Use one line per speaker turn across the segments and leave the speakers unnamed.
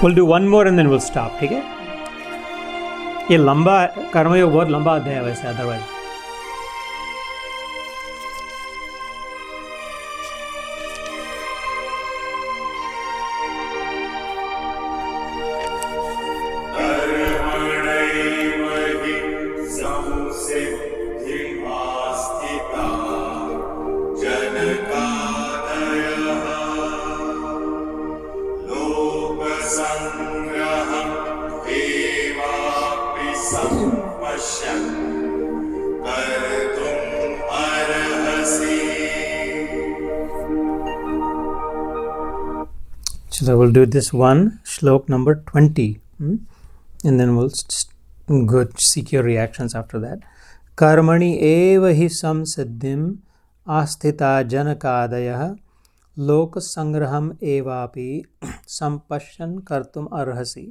We'll do one more and then we'll stop, ठीक है? ये लंबा कर्मयोग बहुत लंबा अध्याय है वैसे otherwise. So we'll do this one, shlok number 20, and then we'll go seek your reactions after that. Karmani eva hi samsiddhim asthita janakadayah lok sangraham evapi sampashyan kartum arhasi.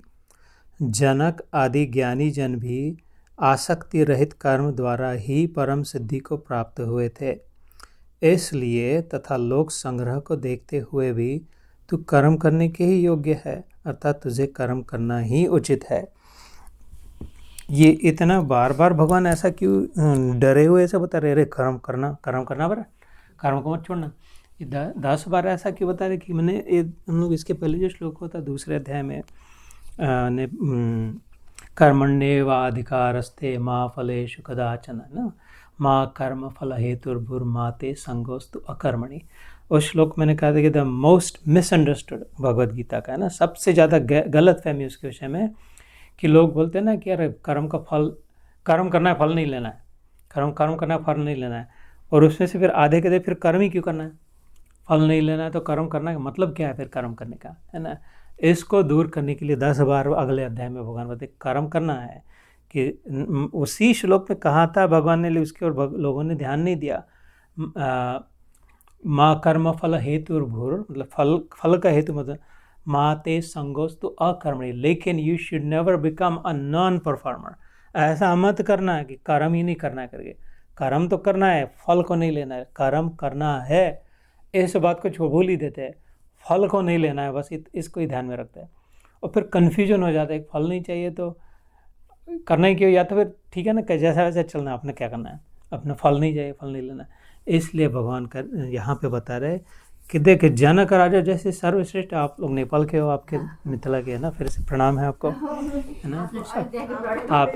जनक आदि ज्ञानी जन भी आसक्ति रहित कर्म द्वारा ही परम सिद्धि को प्राप्त हुए थे। इसलिए तथा लोक संग्रह को देखते हुए भी तू कर्म करने के ही योग्य है, अर्थात तुझे कर्म करना ही उचित है। ये इतना बार बार भगवान ऐसा क्यों डरे हुए ऐसा बता रहे? कर्म करना बरा, कर्म को मत छोड़ना। 10 बार ऐसा क्यों बता रहे? कि मैंने हम लोग इसके पहले जो श्लोक होता दूसरे अध्याय में कर्मण्येवाधिकारस्ते माँ फलेषु कदाचन, ना माँ कर्म फल हेतुर्भुर्माते संगोस्तु अकर्मणि। उस श्लोक मैंने कहा था कि the most misunderstood Bhagavad Gita का है ना, सबसे ज़्यादा गलत फहमी उसके विषय में कि लोग बोलते हैं ना कि अरे कर्म का फल, कर्म करना है फल नहीं लेना है, कर्म करना है फल नहीं लेना है। और उसमें से फिर आधे कहते फिर कर्म ही क्यों करना है, फल नहीं लेना है तो कर्म करना का मतलब क्या है फिर कर्म करने का, है ना। इसको दूर करने के लिए 10 बार अगले अध्याय में भगवान बताते कर्म करना है। कि उसी श्लोक में कहा था भगवान ने, उसके और लोगों ने ध्यान नहीं दिया। माँ कर्म फल हेतुर्भुर, मतलब फल का हेतु मतलब माँ ते संगोस्तु अकर्मणि। लेकिन you should never become a non performer. ऐसा मत करना है कि कर्म ही नहीं करना है करके, कर्म तो करना है, फल को नहीं लेना है। कर्म करना है, इस बात को भूल ही देते हैं, फल को नहीं लेना है, बस इसको ही ध्यान में रखते हैं। और फिर कन्फ्यूजन हो जाता है, फल नहीं चाहिए तो करना ही क्यों, या तो फिर ठीक है ना जैसा वैसा चलना, अपने क्या करना है, अपना फल नहीं चाहिए, फल नहीं लेना। इसलिए भगवान का यहाँ पे बता रहे कि देखे जनक राजा जैसे सर्वश्रेष्ठ, आप लोग नेपाल के हो, आपके मिथिला के है ना, फिर से प्रणाम है आपको, है ना, आप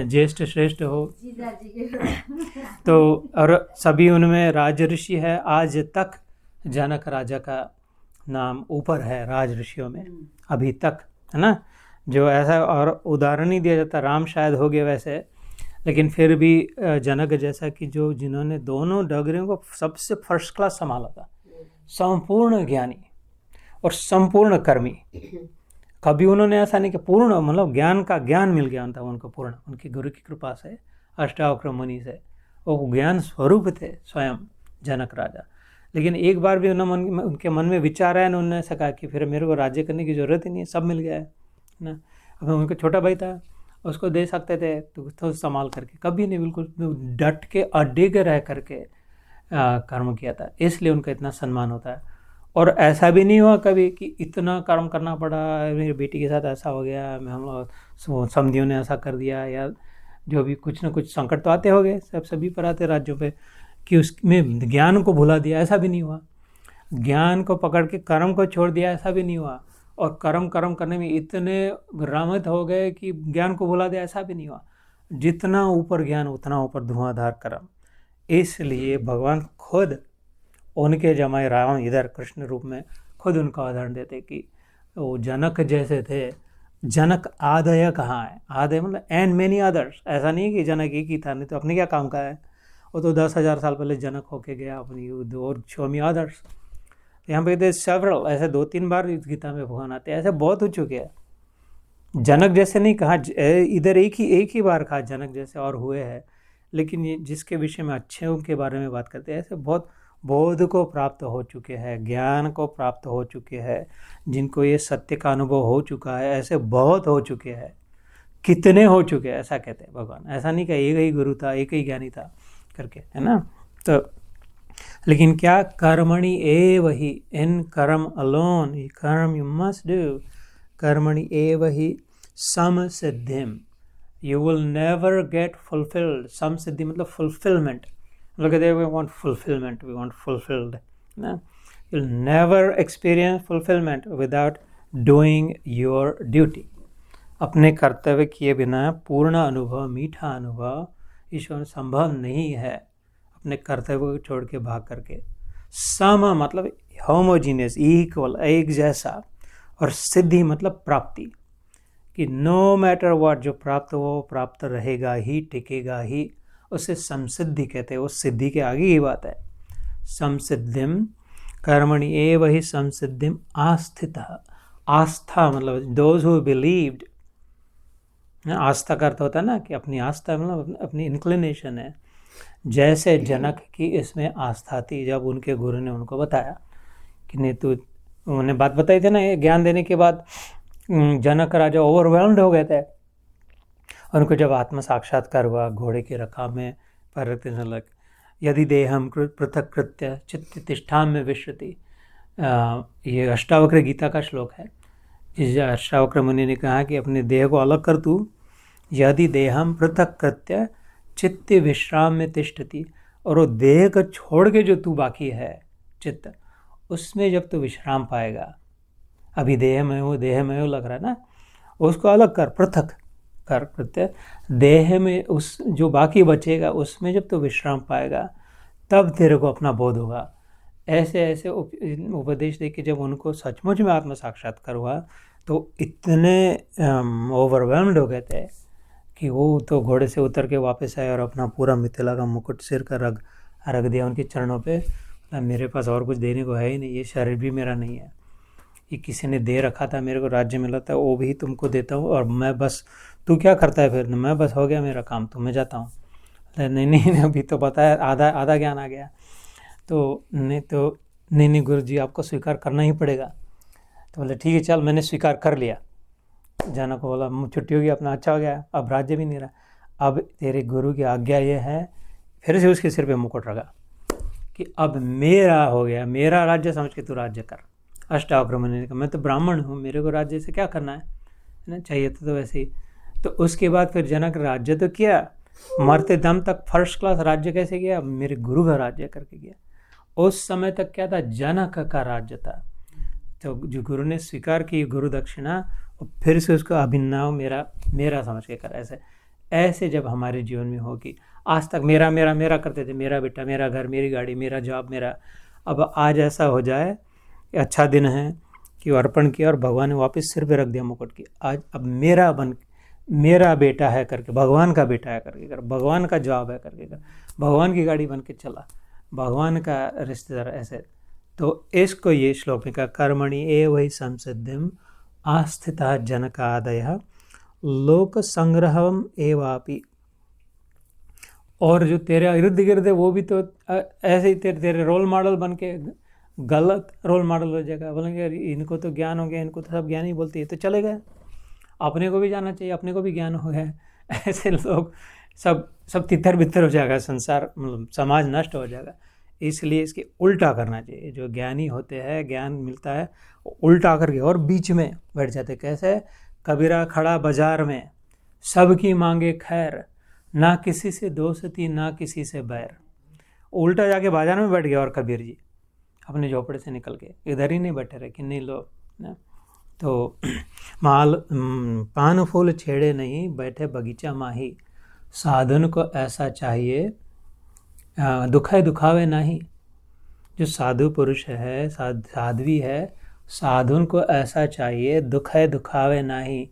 ज्येष्ठ श्रेष्ठ हो। तो और सभी उनमें राज ऋषि है, आज तक जनक राजा का नाम ऊपर है राज ऋषियों में अभी तक, है ना। जो ऐसा और उदाहरण नहीं दिया जाता, राम शायद हो गए वैसे, लेकिन फिर भी जनक जैसा कि जो जिन्होंने दोनों डगरियों को सबसे फर्स्ट क्लास संभाला था, संपूर्ण ज्ञानी और संपूर्ण कर्मी। कभी उन्होंने ऐसा नहीं कि पूर्ण मतलब ज्ञान का ज्ञान मिल गया था उनको पूर्ण, उनकी गुरु की कृपा से, अष्टावक्र मुनि से, वो ज्ञान स्वरूप थे स्वयं जनक राजा। लेकिन एक बार भी उनके मन में विचार आया ना, उन्होंने ऐसा कहा कि फिर मेरे को राज्य करने की ज़रूरत ही नहीं है, सब मिल गया है ना। अब उनका छोटा भाई था, उसको दे सकते थे तो संभाल करके, कभी नहीं, बिल्कुल डट के अडिग रह करके कर्म किया था, इसलिए उनका इतना सम्मान होता है। और ऐसा भी नहीं हुआ कभी कि इतना कर्म करना पड़ा, मेरी बेटी के साथ ऐसा हो गया, हम लोग समधियों ने ऐसा कर दिया, या जो भी कुछ ना कुछ संकट तो आते हो गए, सभी पर आते राज्यों पे, कि उसमें ज्ञान को भुला दिया, ऐसा भी नहीं हुआ। ज्ञान को पकड़ के कर्म को छोड़ दिया, ऐसा भी नहीं हुआ। और कर्म करने में इतने भ्रमित हो गए कि ज्ञान को भुला दिया, ऐसा भी नहीं हुआ। जितना ऊपर ज्ञान उतना ऊपर धुआंधार कर्म। इसलिए भगवान खुद उनके जमाए रावण इधर कृष्ण रूप में खुद उनका उदाहरण देते कि वो जनक जैसे थे। जनक आदय कहाँ है, आदय मतलब एंड मेनी अदर्स, ऐसा नहीं कि जनक एक ही था, नहीं तो अपने क्या काम का है, वो तो 10,000 साल पहले जनक होके गया अपनी युद्ध, और शो मी अदर्स। यहाँ पे सेवरल, ऐसे 2-3 बार गीता में भगवान आते हैं, ऐसे बहुत हो चुके हैं। जनक जैसे नहीं कहा, इधर एक ही बार कहा जनक जैसे, और हुए हैं। लेकिन ये जिसके विषय में अच्छे उनके बारे में बात करते हैं, ऐसे बहुत बोध को प्राप्त हो चुके हैं, ज्ञान को प्राप्त हो चुके हैं, जिनको ये सत्य का अनुभव हो चुका है, ऐसे बहुत हो चुके हैं। कितने हो चुके हैं ऐसा कहते हैं भगवान। ऐसा नहीं कि एक ही गुरु था, एक ही ज्ञानी था करके, है ना। तो लेकिन क्या, कर्मणि एव ही, इन कर्म अलोन, कर्म यू मस्ट डू, कर्मणि एव हि समसिद्धिम, you will never get fulfilled. समसिद्धि मतलब fulfillment. Look at there, we want fulfillment, we want fulfilled. You'll never experience fulfillment without doing your duty. अपने कर्तव्य किए बिना पूर्ण अनुभव, मीठा अनुभव ईश्वर संभव नहीं है, अपने कर्तव्य को छोड़ के भाग करके। सम मतलब होमोजीनियस, इक्वल, एक जैसा, और सिद्धि मतलब प्राप्ति, कि नो मैटर व्हाट जो प्राप्त हो प्राप्त रहेगा ही, टिकेगा ही, उसे समसिद्धि कहते हैं। वो सिद्धि के आगे ही बात है। समसिद्धिम कर्मणि एव हि समसिद्धिम आस्थितः। आस्था मतलब दोज हु बिलीव्ड। आस्था का अर्थ होता है ना कि अपनी आस्था मतलब अपनी इंक्लिनेशन है। जैसे जनक की इसमें आस्था थी, जब उनके गुरु ने उनको बताया कि नहीं तू, उन्होंने बात बताई थी ना, ये ज्ञान देने के बाद जनक राजा ओवरवेल्म्ड हो गए थे। उनको जब आत्म साक्षात्कार हुआ, घोड़े की रकाब में परिवर्तन लग, यदि देहम पृथक कृत्य चित्त तिष्ठाम में विश्रुति, ये अष्टावक्र गीता का श्लोक है। जिस अष्टावक्र मुनि ने कहा कि अपने देह को अलग कर तू, यदि देहम पृथक कृत्य चित्त विश्राम में तिष्ठति, और वो देह को छोड़ के जो तू बाकी है चित्त, उसमें जब तू विश्राम पाएगा, अभी देह में हो लग रहा है ना, उसको अलग कर, पृथक कर कृत्य, देह में उस जो बाकी बचेगा उसमें जब तू विश्राम पाएगा तब तेरे को अपना बोध होगा। ऐसे ऐसे उपदेश दे के जब उनको सचमुच में आत्म साक्षात्कार हुआ तो इतने ओवरवेल्म्ड हो गए थे कि वो तो घोड़े से उतर के वापस आए और अपना पूरा मिथिला का मुकुट सिर का रख दिया उनके चरणों पे। मेरे पास और कुछ देने को है ही नहीं, ये शरीर भी मेरा नहीं है, ये किसी ने दे रखा था, मेरे को राज्य मिला था, वो भी तुमको देता हूँ, और मैं बस, तू क्या करता है फिर, मैं बस हो गया मेरा काम, तो मैं जाता हूँ। नहीं अभी तो पता है, आधा ज्ञान आ गया, तो नहीं गुरुजी आपको स्वीकार करना ही पड़ेगा। तो बोले ठीक है चल, मैंने स्वीकार कर लिया। जनक को बोला छुट्टी होगी अपना, अच्छा हो गया, अब राज्य भी नहीं रहा, अब तेरे गुरु की आज्ञा ये है, फिर से उसके सिर पे मुकुट रखा कि अब मेरा हो गया, मेरा राज्य समझ के तू राज्य कर। अष्टावक्र मुनि ने कहा मैं तो ब्राह्मण हूँ, मेरे को राज्य से क्या करना है ना, चाहिए तो वैसे ही। तो उसके बाद फिर जनक राज्य तो किया, मरते दम तक फर्स्ट क्लास राज्य कैसे किया, मेरे गुरु का राज्य करके किया। उस समय तक क्या था, जनक का राज्य था। तो जो गुरु ने स्वीकार की गुरु दक्षिणा, और फिर से उसको अभिन्नाव मेरा समझ के कर। ऐसे जब हमारे जीवन में होगी, आज तक मेरा मेरा मेरा करते थे, मेरा बेटा, मेरा घर, मेरी गाड़ी, मेरा जॉब, मेरा, अब आज ऐसा हो जाए, अच्छा दिन है कि अर्पण किया और भगवान ने वापस सिर पे रख दिया मुकुट की, आज अब मेरा बेटा है करके, भगवान का बेटा है करके कर, भगवान का जॉब है करके कर, भगवान की गाड़ी बन के चला, भगवान का रिश्तेदार ऐसे। तो इसको ये श्लोक में कहा, कर्मणि एव हि संसिद्धिम आस्थितः जनकादयः लोक संग्रहम एवापि। और जो तेरे इर्द गिर्द है वो भी तो ऐसे ही तेरे रोल मॉडल बन के गलत रोल मॉडल हो जाएगा। बोलेंगे इनको तो ज्ञान हो गया, इनको तो सब ज्ञान ही बोलते हैं, तो चले गए, अपने को भी जाना चाहिए, अपने को भी ज्ञान हो गया। ऐसे लोग सब तितर बितर हो जाएगा, संसार मतलब समाज नष्ट हो जाएगा। इसलिए इसके उल्टा करना चाहिए। जो ज्ञानी होते हैं, ज्ञान मिलता है, उल्टा करके और बीच में बैठ जाते। कैसे, कबीरा खड़ा बाजार में, सबकी मांगे खैर, ना किसी से दोस्ती ना किसी से बैर। उल्टा जाके बाजार में बैठ गया और कबीर जी अपने झोपड़े से निकल के इधर ही नहीं बैठे रहे कि नहीं लोग ना। तो पान फूल छेड़े नहीं, बैठे बगीचा माही, साधन को ऐसा चाहिए दुखाए दुखावे नहीं। जो साधु पुरुष है, साध्वी है, साधुन को ऐसा चाहिए दुखाए दुखावे नहीं।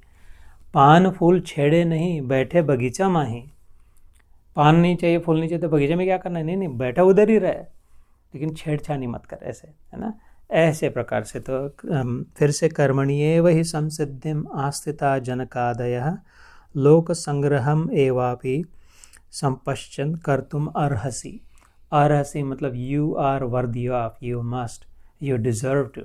पान फूल छेड़े नहीं, बैठे बगीचा माही। पान नहीं चाहिए, फूल नहीं चाहिए, तो बगीचे में क्या करना है, नहीं बैठा उधर ही रहे, लेकिन छेड़छाड़ मत कर, ऐसे है ना। ऐसे प्रकार से तो फिर से कर्मणीय वही संसिद्धिम आस्थिता जनकादयः लोक संग्रहम एवापि संपश्चन कर्तुम अर्हसि। अर्हसि मतलब you are worthy of, you must, you deserve to,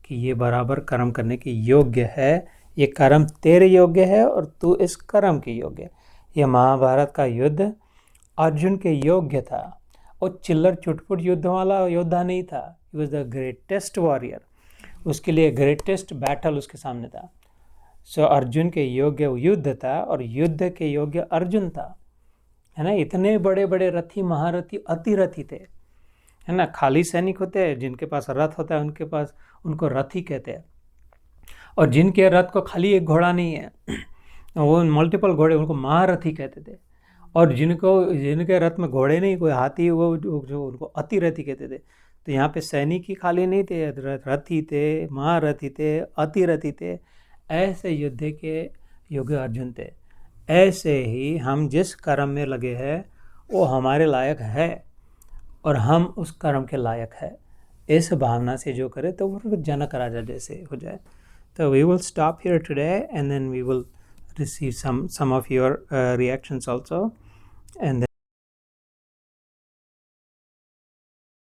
कि ये बराबर कर्म करने के योग्य है, ये कर्म तेरे योग्य है और तू इस कर्म के योग्य है। ये महाभारत का युद्ध अर्जुन के योग्य था, वो चिल्लर चुटपुट युद्ध वाला योद्धा नहीं था, he was the greatest warrior. उसके लिए ग्रेटेस्ट बैटल उसके सामने था। सो अर्जुन के योग्य युद्ध था और युद्ध के योग्य अर्जुन था, है ना। इतने बड़े बड़े रथी, महारथी, अतिरथी थे, है ना। खाली सैनिक होते हैं, जिनके पास रथ होता है उनके पास, उनको रथी कहते हैं। और जिनके रथ को खाली एक घोड़ा नहीं है, वो मल्टीपल घोड़े, उनको महारथी कहते थे। और जिनके रथ में घोड़े नहीं, कोई हाथी, वो जो उनको अतिरथी कहते थे। तो यहाँ पे सैनिक ही खाली नहीं थे, रथी थे, महारथी थे, अतिरथी थे। ऐसे युद्ध के योग्य अर्जुन थे। ऐसे ही हम जिस कर्म में लगे हैं वो हमारे लायक है और हम उस कर्म के लायक है, इस भावना से जो करे तो वो जनक राजा जैसे हो जाए। तो we will stop here today and then we will receive some of your reactions also, and then